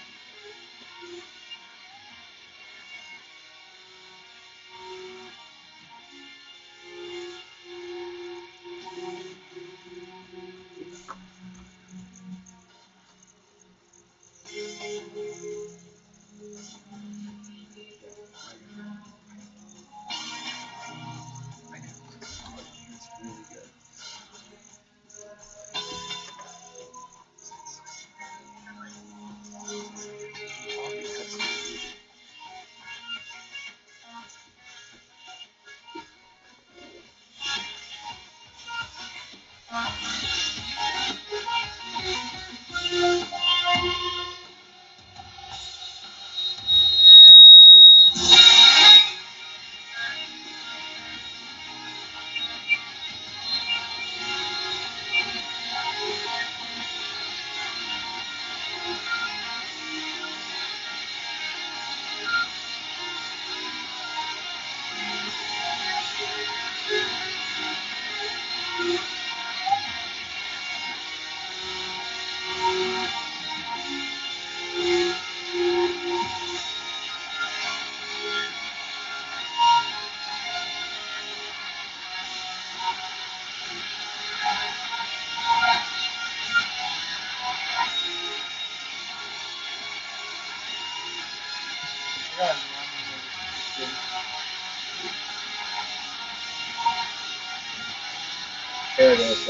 there it is.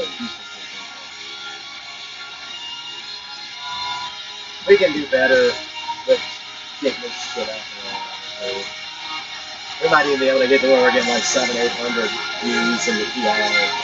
We can do better with getting this shit out there. We might even be able to get to where we're getting like 700-800 views in the 2 hours.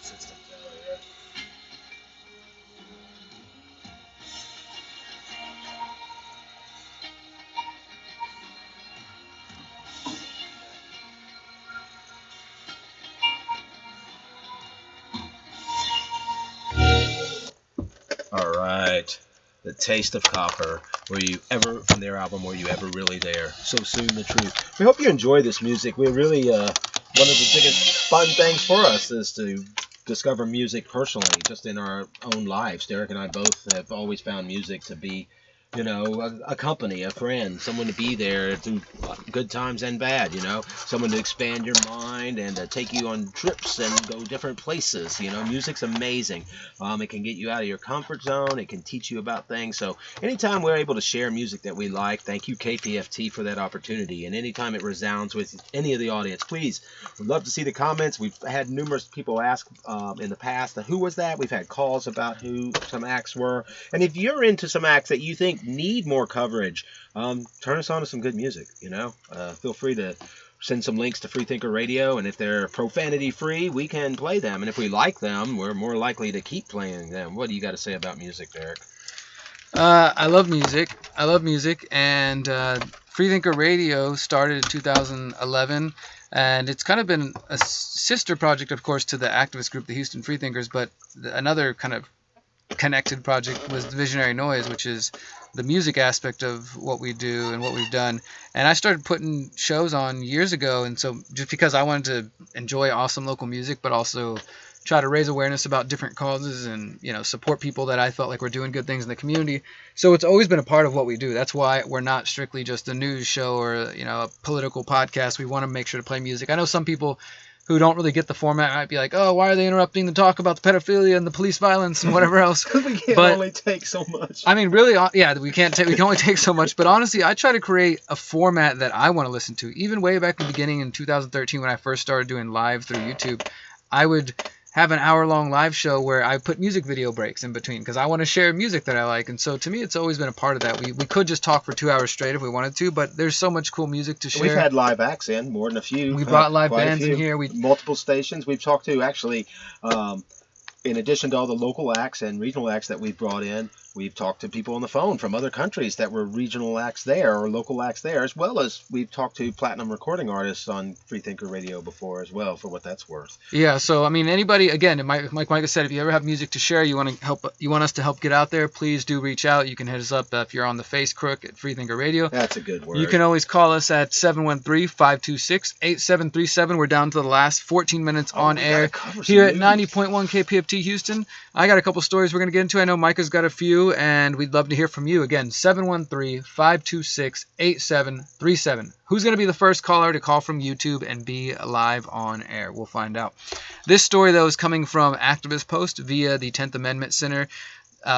system failure. All right. The Taste of Copper. Were you ever, from their album, Were You Ever Really There? So Soon the Truth. We hope you enjoy this music. We really, one of the biggest fun things for us is to discover music personally, just in our own lives. Derek and I both have always found music to be, a company, a friend, someone to be there through good times and bad, someone to expand your mind and to take you on trips and go different places. Music's amazing. It can get you out of your comfort zone. It can teach you about things. So anytime we're able to share music that we like, thank you KPFT for that opportunity. And anytime it resounds with any of the audience, please, we'd love to see the comments. We've had numerous people ask in the past, who was that? We've had calls about who some acts were. And if you're into some acts that you think need more coverage, turn us on to some good music. Feel free to send some links to Freethinker Radio, and if they're profanity free, we can play them, and if we like them, we're more likely to keep playing them. What do you got to say about music, Derek? I love music, and Freethinker Radio started in 2011, and it's kind of been a sister project, of course, to the activist group, the Houston Freethinkers, but another kind of connected project was the Visionary Noise, which is the music aspect of what we do and what we've done. And I started putting shows on years ago, and so just because I wanted to enjoy awesome local music, but also try to raise awareness about different causes and support people that I felt like were doing good things in the community. So it's always been a part of what we do. That's why we're not strictly just a news show or a political podcast. We want to make sure to play music. I know some people who don't really get the format might be like, oh, why are they interrupting the talk about the pedophilia and the police violence and whatever else? We can only take so much. I mean, really, yeah, we can only take so much. But honestly, I try to create a format that I want to listen to. Even way back in the beginning in 2013 when I first started doing live through YouTube, I would have an hour-long live show where I put music video breaks in between because I want to share music that I like. And so to me, it's always been a part of that. We could just talk for 2 hours straight if we wanted to, but there's so much cool music to share. We've had live acts in, more than a few. We brought live bands in here. Multiple stations we've talked to, actually. In addition to all the local acts and regional acts that we've brought in, we've talked to people on the phone from other countries that were regional acts there or local acts there, as well as we've talked to platinum recording artists on Freethinker Radio before as well, for what that's worth. Yeah, so I mean, anybody, again, like Micah said, if you ever have music to share, you want us to help get out there, please do reach out. You can hit us up if you're on the Facebook at Freethinker Radio. That's a good word. You can always call us at 713-526-8737. We're down to the last 14 minutes on air here at 90.1 KPFT Houston. I got a couple stories we're going to get into. I know Micah's got a few, and we'd love to hear from you. Again, 713-526-8737. Who's going to be the first caller to call from YouTube and be live on air? We'll find out. This story, though, is coming from Activist Post via the 10th Amendment Center.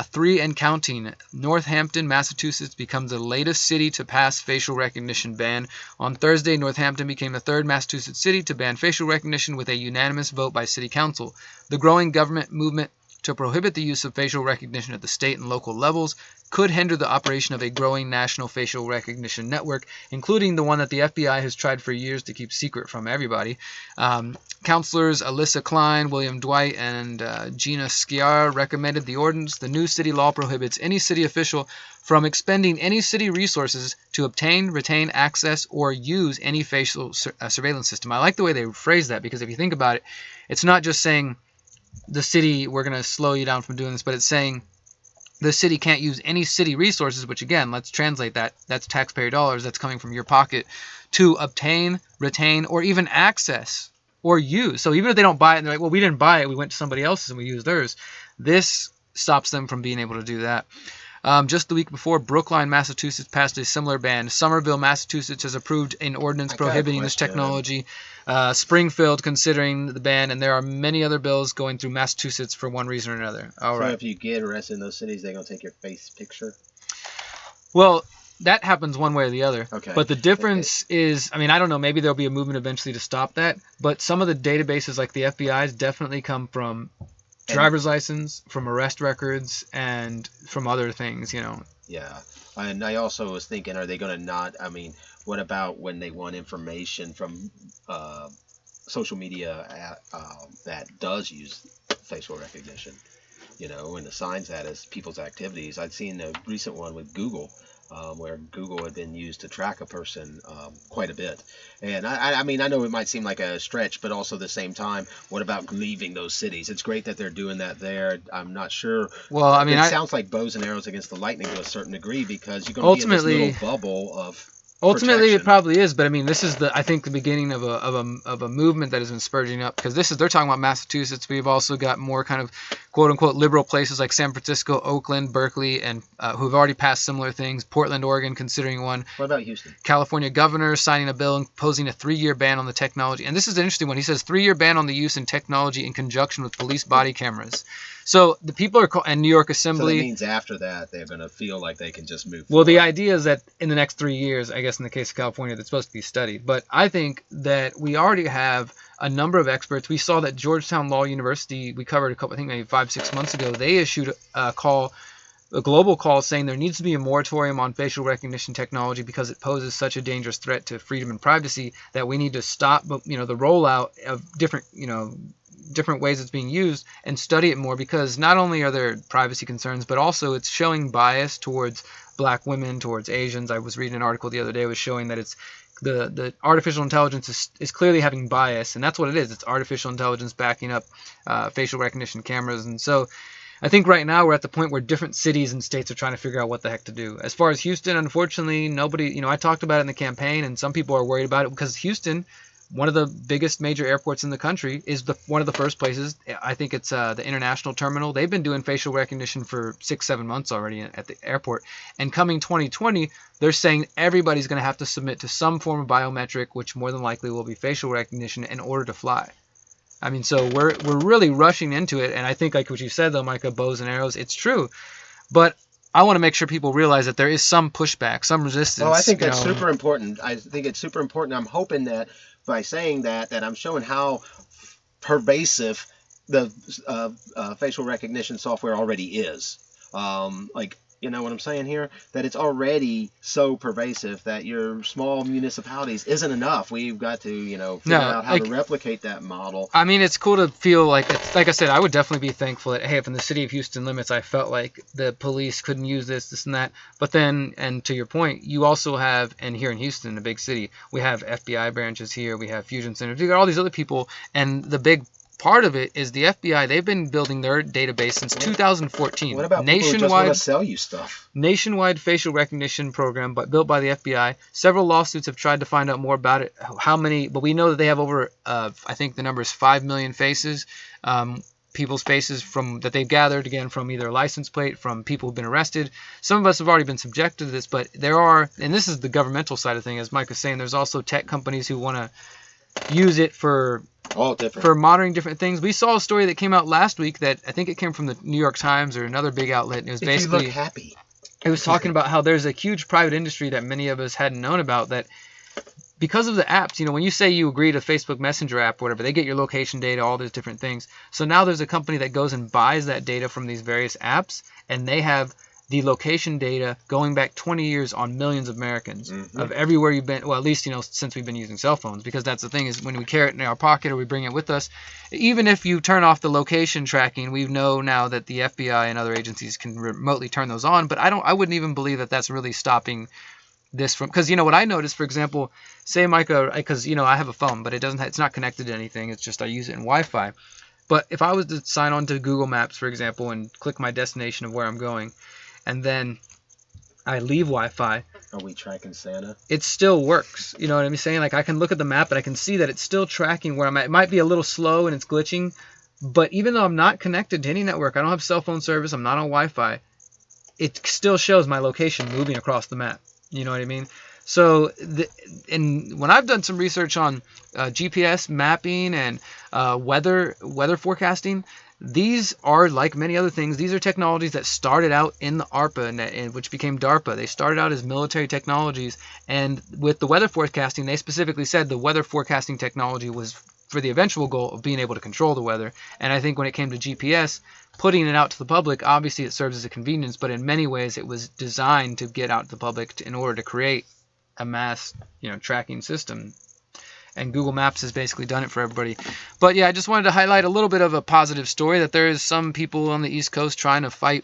3 and counting. Northampton, Massachusetts becomes the latest city to pass facial recognition ban. On Thursday, Northampton became the third Massachusetts city to ban facial recognition with a unanimous vote by City Council. The growing government movement to prohibit the use of facial recognition at the state and local levels could hinder the operation of a growing national facial recognition network, including the one that the FBI has tried for years to keep secret from everybody. Councilors Alyssa Klein, William Dwight, and Gina Sciarra recommended the ordinance. The new city law prohibits any city official from expending any city resources to obtain, retain, access, or use any facial surveillance system. I like the way they phrase that, because if you think about it, it's not just saying the city, we're going to slow you down from doing this, but it's saying the city can't use any city resources, which again, let's translate that. That's taxpayer dollars that's coming from your pocket to obtain, retain, or even access or use. So even if they don't buy it and they're like, well, we didn't buy it, we went to somebody else's and we used theirs, this stops them from being able to do that. Just the week before, Brookline, Massachusetts passed a similar ban. Somerville, Massachusetts has approved an ordinance prohibiting this technology. Springfield considering the ban, and there are many other bills going through Massachusetts for one reason or another. All right. So if you get arrested in those cities, they're going to take your face picture? Well, that happens one way or the other. Okay. But the difference is, I mean, I don't know, maybe there'll be a movement eventually to stop that, but some of the databases like the FBI's definitely come from driver's license, from arrest records, and from other things, Yeah. And I also was thinking, are they going to not, I mean, what about when they want information from social media that does use facial recognition, and assigns that as people's activities. I'd seen a recent one with Google, where Google had been used to track a person quite a bit. And I mean, I know it might seem like a stretch, but also at the same time, what about leaving those cities? It's great that they're doing that there. I'm not sure. Well, I mean, It sounds like bows and arrows against the lightning to a certain degree, because you're going to be in this ultimately, little bubble of ultimately, it protection. probably is, but I mean, this is I think the beginning of a movement that has been spurging up, because they're talking about Massachusetts. We've also got more kind of quote unquote liberal places like San Francisco, Oakland, Berkeley, and who've already passed similar things. Portland, Oregon, considering one. What about Houston? California governor signing a bill imposing a 3-year ban on the technology. And this is an interesting one. He says 3-year ban on the use in technology in conjunction with police body cameras. So the people are and New York Assembly. So that means after that they're going to feel like they can just move Well, forward. the idea is that in the next 3 years, I guess in the case of California, that's supposed to be studied. But I think that we already have a number of experts. We saw that Georgetown Law University, we covered I think maybe 5-6 months ago, they issued a global call saying there needs to be a moratorium on facial recognition technology because it poses such a dangerous threat to freedom and privacy that we need to stop, the rollout of different ways it's being used and study it more, because not only are there privacy concerns, but also it's showing bias towards black women, towards Asians. I was reading an article the other day was showing that it's the artificial intelligence is clearly having bias, and that's what it is. It's artificial intelligence backing up facial recognition cameras. And so I think right now we're at the point where different cities and states are trying to figure out what the heck to do. As far as Houston, unfortunately, nobody, I talked about it in the campaign, and some people are worried about it because Houston, one of the biggest major airports in the country, is one of the first places. I think it's the international terminal. They've been doing facial recognition for 6-7 months already at the airport. And coming 2020, they're saying everybody's going to have to submit to some form of biometric, which more than likely will be facial recognition, in order to fly. I mean, so we're really rushing into it. And I think, like what you said, though, Micah, bows and arrows, it's true. But I want to make sure people realize that there is some pushback, some resistance. Oh, I think that's super important. I think it's super important. I'm hoping that by saying that I'm showing how pervasive the facial recognition software already is. You know what I'm saying here? That it's already so pervasive that your small municipalities isn't enough. We've got to, figure out how to replicate that model. I mean, it's cool to feel like, like I said, I would definitely be thankful that, hey, if in the city of Houston limits, I felt like the police couldn't use this and that. But then, and to your point, you also have, and here in Houston, a big city, we have FBI branches here, we have fusion centers, we got all these other people, and the big part of it is the FBI. They've been building their database since 2014. What about people who just want to sell you stuff? Nationwide facial recognition program, but built by the FBI. Several lawsuits have tried to find out more about it. How many? But we know that they have over, I think the number is 5 million faces, people's faces that they've gathered, again, from either a license plate, from people who've been arrested. Some of us have already been subjected to this, but there are, and this is the governmental side of things, as Mike was saying, there's also tech companies who want to use it for monitoring different things. We saw a story that came out last week that I think it came from the New York Times or another big outlet. And it was basically, you look happy. It was talking about how there's a huge private industry that many of us hadn't known about, that because of the apps, when you say you agree to Facebook Messenger app or whatever, they get your location data, all those different things. So now there's a company that goes and buys that data from these various apps, and they have the location data going back 20 years on millions of Americans, of everywhere you've been. Well, at least, since we've been using cell phones, because that's the thing, is when we carry it in our pocket or we bring it with us, even if you turn off the location tracking, we know now that the FBI and other agencies can remotely turn those on. But I wouldn't even believe that that's really stopping this from, because what I noticed, for example, say Micah, because I have a phone, but it's not connected to anything. It's just I use it in Wi-Fi. But if I was to sign on to Google Maps, for example, and click my destination of where I'm going, and then I leave Wi-Fi. Are we tracking Santa? It still works. You know what I'm saying? Like, I can look at the map and I can see that it's still tracking where I'm at. It might be a little slow and it's glitching, but even though I'm not connected to any network, I don't have cell phone service, I'm not on Wi-Fi, it still shows my location moving across the map. You know what I mean? So, and when I've done some research on GPS mapping and weather forecasting, these are, like many other things, these are technologies that started out in the ARPA, which became DARPA. They started out as military technologies, and with the weather forecasting, they specifically said the weather forecasting technology was for the eventual goal of being able to control the weather. And I think when it came to GPS, putting it out to the public, obviously it serves as a convenience, but in many ways it was designed to get out to the public in order to create a mass, tracking system. and Google Maps has basically done it for everybody. But yeah, I just wanted to highlight a little bit of a positive story that there is some people on the East Coast trying to fight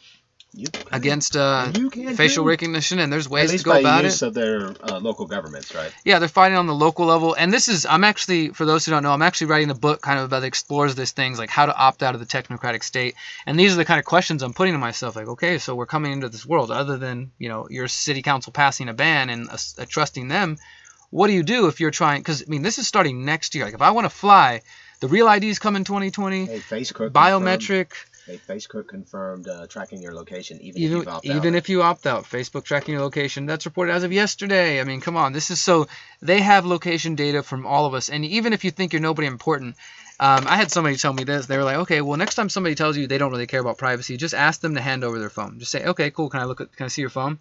against facial recognition, and there's ways to go about it. At least by use of their local governments, right? Yeah, they're fighting on the local level. And I'm actually, for those who don't know, I'm actually writing a book kind of about that explores these things, like how to opt out of the technocratic state. And these are the kind of questions I'm putting to myself, like, okay, so we're coming into this world, other than, your city council passing a ban and trusting them. What do you do if you're trying, because, this is starting next year. Like, if I want to fly, the Real IDs come in 2020, biometric. Facebook confirmed tracking your location even if you opt out. Even if you opt out, Facebook tracking your location. That's reported as of yesterday. Come on. This is so they have location data from all of us. And even if you think you're nobody important, I had somebody tell me this. They were like, okay, well, next time somebody tells you they don't really care about privacy, just ask them to hand over their phone. Just say, okay, cool. Can I see your phone?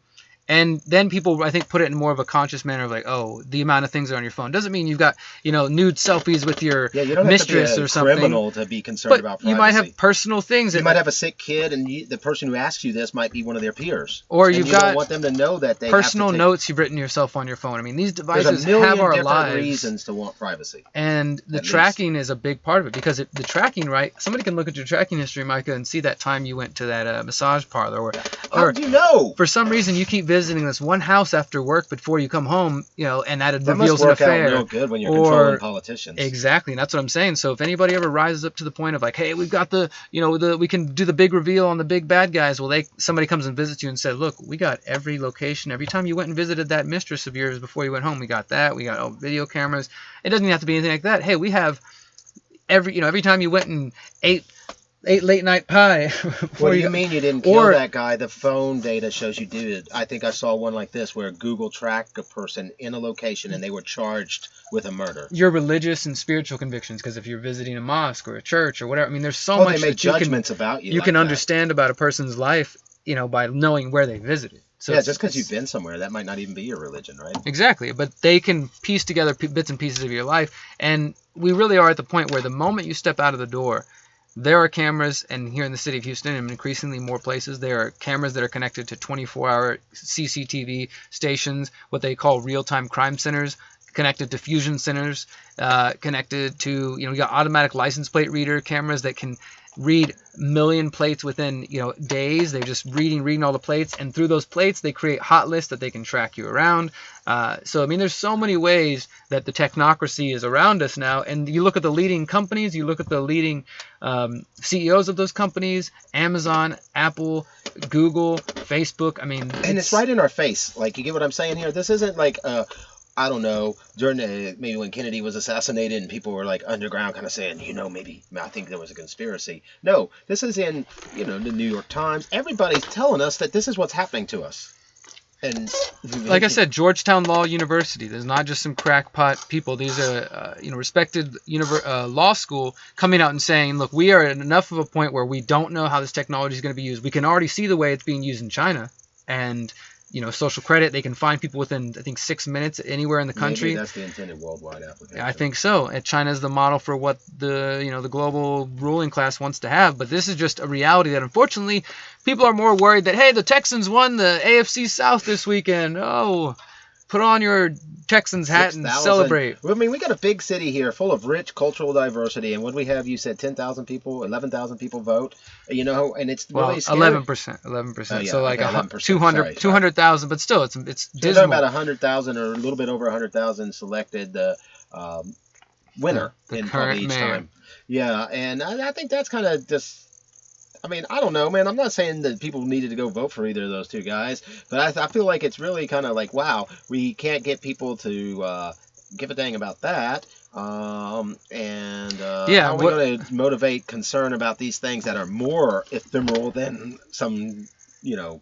And then people, I think, put it in more of a conscious manner of like, oh, the amount of things that are on your phone doesn't mean you've got, nude selfies with your mistress or something. Criminal to be concerned about privacy. You might have personal things. You might have a sick kid, and the person who asks you this might be one of their peers. Or you don't want them to know that they personal have to notes you've written yourself on your phone. These devices have our lives. There's a million different reasons to want privacy. And the tracking is a big part of it, because the tracking, right? Somebody can look at your tracking history, Micah, and see that time you went to that massage parlor, or how do you know? For some reason you keep visiting this one house after work before you come home, and that reveals an affair. That must work out real good when you're controlling politicians. Exactly, and that's what I'm saying. So if anybody ever rises up to the point of like, hey, we've got we can do the big reveal on the big bad guys. Well, somebody comes and visits you and says, look, we got every location, every time you went and visited that mistress of yours before you went home, we got that. We got video cameras. It doesn't even have to be anything like that. Hey, we have every time you went and ate late night pie. What do you mean you didn't kill that guy? The phone data shows you did. I think I saw one like this where Google tracked a person in a location and they were charged with a murder. Your religious and spiritual convictions, because if you're visiting a mosque or a church or whatever, there's so much they make judgments about you. You can understand about a person's life, by knowing where they visited. So just because you've been somewhere, that might not even be your religion, right? Exactly, but they can piece together bits and pieces of your life, and we really are at the point where the moment you step out of the door, there are cameras, and here in the city of Houston and increasingly more places, there are cameras that are connected to 24-hour CCTV stations, what they call real-time crime centers, connected to fusion centers, connected to, you got automatic license plate reader cameras that can read million plates within days. They're just reading all the plates, and through those plates they create hot lists that they can track you around. So there's so many ways that the technocracy is around us now, and you look at the leading companies, you look at the leading CEOs of those companies, Amazon, Apple, Google, Facebook. And it's right in our face. Like, you get what I'm saying here? This isn't like I don't know, during maybe when Kennedy was assassinated and people were like underground kind of saying, maybe I think there was a conspiracy. No, this is in, the New York Times. Everybody's telling us that this is what's happening to us. And like I said, Georgetown Law University, there's not just some crackpot people. These are, respected law school coming out and saying, look, we are at enough of a point where we don't know how this technology is going to be used. We can already see the way it's being used in China. And social credit, they can find people within, I think, 6 minutes anywhere in the country. Maybe that's the intended worldwide application. I think so. And China's the model for what the global ruling class wants to have. But this is just a reality that, unfortunately, people are more worried that, hey, the Texans won the AFC South this weekend. Oh, put on your Texans hat 6, and celebrate. We got a big city here full of rich cultural diversity. And what we have, you said 10,000 people, 11,000 people vote, and it's really scary. 11%. 11%. So like 11%, 200,000, but still, it's dismal. You're talking about 100,000 or a little bit over 100,000 selected the winner in probably each time. Yeah, and I think that's kind of just... I don't know, man. I'm not saying that people needed to go vote for either of those two guys, but I feel like it's really kind of like, wow, we can't get people to give a dang about that. How are we going to motivate concern about these things that are more ephemeral than some,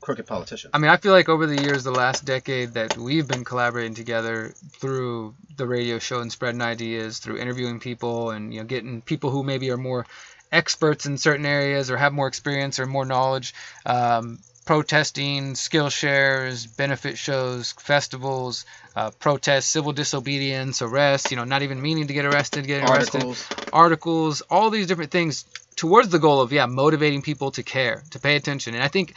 crooked politician? I feel like over the years, the last decade, that we've been collaborating together through the radio show and spreading ideas, through interviewing people and, getting people who maybe are more experts in certain areas or have more experience or more knowledge, protesting, skill shares, benefit shows, festivals, protests, civil disobedience, arrests, not even meaning to get arrested, articles, all these different things towards the goal of, motivating people to care, to pay attention. And I think,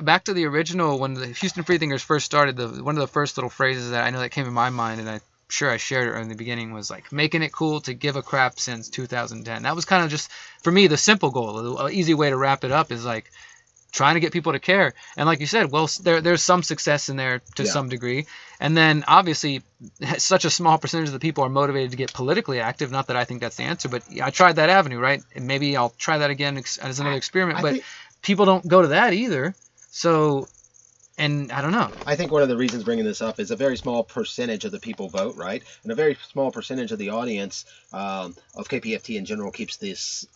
back to the original, when the Houston Freethinkers first started, one of the first little phrases that I know that came in my mind, and I'm sure I shared it in the beginning, was like making it cool to give a crap since 2010. That was kind of just, for me, the simple goal. The easy way to wrap it up is like trying to get people to care. And like you said, well, there's some success in there to some degree. And then obviously such a small percentage of the people are motivated to get politically active. Not that I think that's the answer, but I tried that avenue, right? And maybe I'll try that again as another experiment. But people don't go to that either. So, and I don't know. I think one of the reasons bringing this up is a very small percentage of the people vote, right? And a very small percentage of the audience of KPFT in general keeps this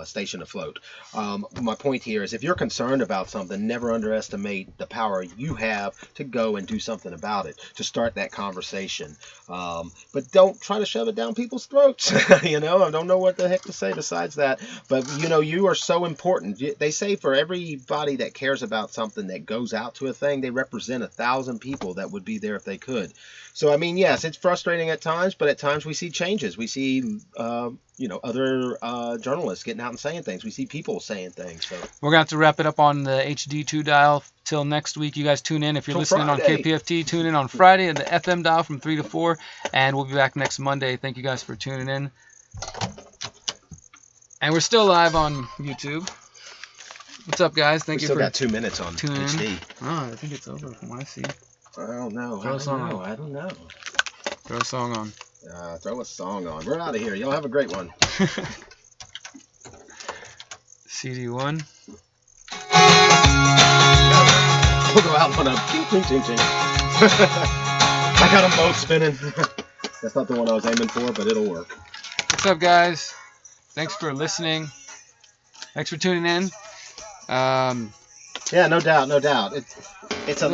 station afloat. My point here is if you're concerned about something, never underestimate the power you have to go and do something about it, to start that conversation. But don't try to shove it down people's throats. I don't know what the heck to say besides that. But, you are so important. They say for everybody that cares about something that goes out to a thing, they represent 1,000 people that would be there if they could. So, I mean, yes, it's frustrating at times, but at times we see changes. We see, other journalists getting out and saying things. We see people saying things. So we're going to have to wrap it up on the HD2 dial till next week. You guys tune in. If you're listening Friday. On KPFT, tune in on Friday at the FM dial from 3 to 4, and we'll be back next Monday. Thank you guys for tuning in. And we're still live on YouTube. What's up, guys? Thank you for... still got 2 minutes on tuning HD. In. Oh, I think it's over from what I see. I don't know. Throw a song on. I don't know. Throw a song on. Throw a song on. We're out of here. Y'all have a great one. CD1. We'll go out on a ting, ting, ting, ting. I got them both spinning. That's not the one I was aiming for, but it'll work. What's up, guys? Thanks for listening. Thanks for tuning in. Yeah, no doubt. It's a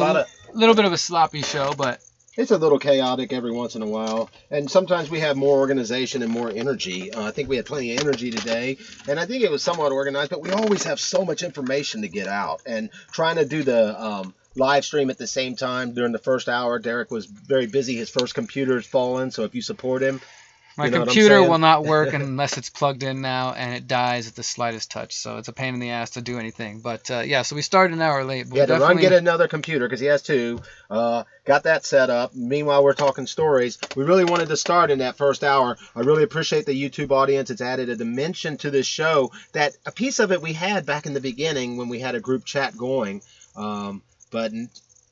little bit of a sloppy show, but it's a little chaotic every once in a while. And sometimes we have more organization and more energy. I think we had plenty of energy today, and I think it was somewhat organized, but we always have so much information to get out. And trying to do the live stream at the same time during the first hour, Derrick was very busy. His first computer's fallen, so if you support him, my computer will not work unless it's plugged in now, and it dies at the slightest touch. So it's a pain in the ass to do anything. But so we started an hour late. But yeah, to run get another computer because he has two. Got that set up. Meanwhile, we're talking stories. We really wanted to start in that first hour. I really appreciate the YouTube audience. It's added a dimension to this show that a piece of it we had back in the beginning when we had a group chat going. But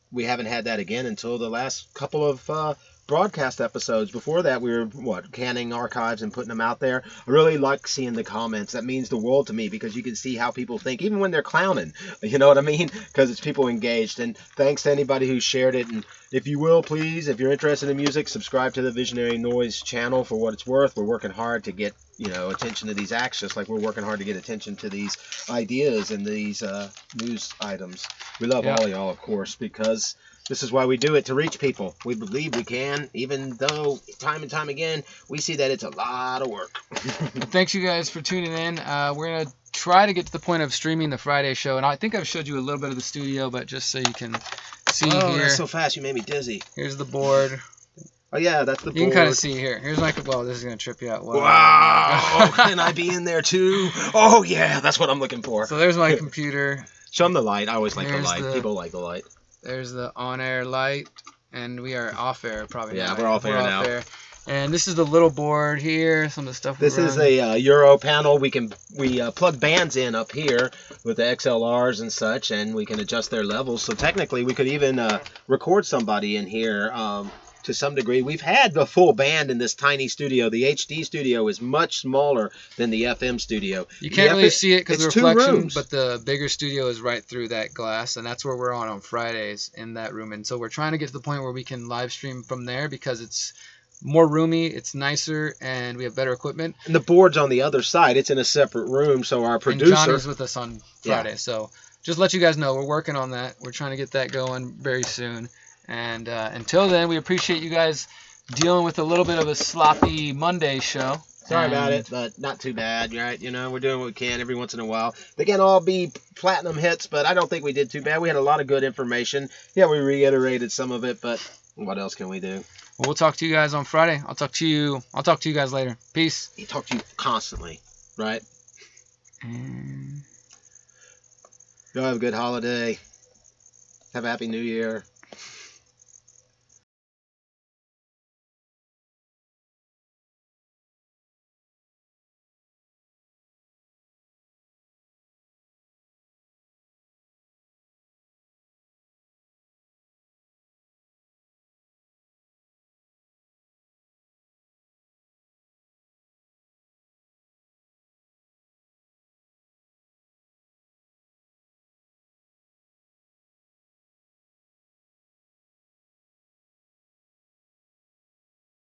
we haven't had that again until the last couple of broadcast episodes. Before that, we were canning archives and putting them out there. I really like seeing the comments. That means the world to me because you can see how people think, even when they're clowning. You know what I mean? Because it's people engaged. And thanks to anybody who shared it. And if you will, please, if you're interested in music, subscribe to the Visionary Noise channel for what it's worth. We're working hard to get attention to these acts, just like we're working hard to get attention to these ideas and these news items. We love all of y'all, of course, because this is why we do it, to reach people. We believe we can, even though time and time again, we see that it's a lot of work. Thanks, you guys, for tuning in. We're going to try to get to the point of streaming the Friday show. And I think I've showed you a little bit of the studio, but just so you can see here. Oh, that's so fast. You made me dizzy. Here's the board. Oh, yeah, that's the board. You can kind of see here. Here's my... Well, this is going to trip you out. Wow. Can I be in there, too? Oh, yeah, that's what I'm looking for. So there's my computer. Show them the light. I always like the light. People like the light. There's the on-air light, and we are off-air probably. Yeah, we're off-air now. And this is the little board here. Some of the stuff. This is a Euro panel. We plug bands in up here with the XLRs and such, and we can adjust their levels. So technically, we could even record somebody in here. To some degree, we've had the full band in this tiny studio. The HD studio is much smaller than the FM studio. You can't really see it because of the reflection, but the bigger studio is right through that glass, and that's where we're on Fridays in that room. And so we're trying to get to the point where we can live stream from there because it's more roomy, it's nicer, and we have better equipment. And the board's on the other side. It's in a separate room, so our producer... And Johnny's with us on Friday, so just let you guys know we're working on that. We're trying to get that going very soon. And until then, we appreciate you guys dealing with a little bit of a sloppy Monday show. Sorry about it, but not too bad, right? We're doing what we can every once in a while. They can't all be platinum hits, but I don't think we did too bad. We had a lot of good information. Yeah, we reiterated some of it, but what else can we do? Well, we'll talk to you guys on Friday. I'll talk to you guys later. Peace. He talk to you constantly, right? Y'all have a good holiday. Have a happy New Year.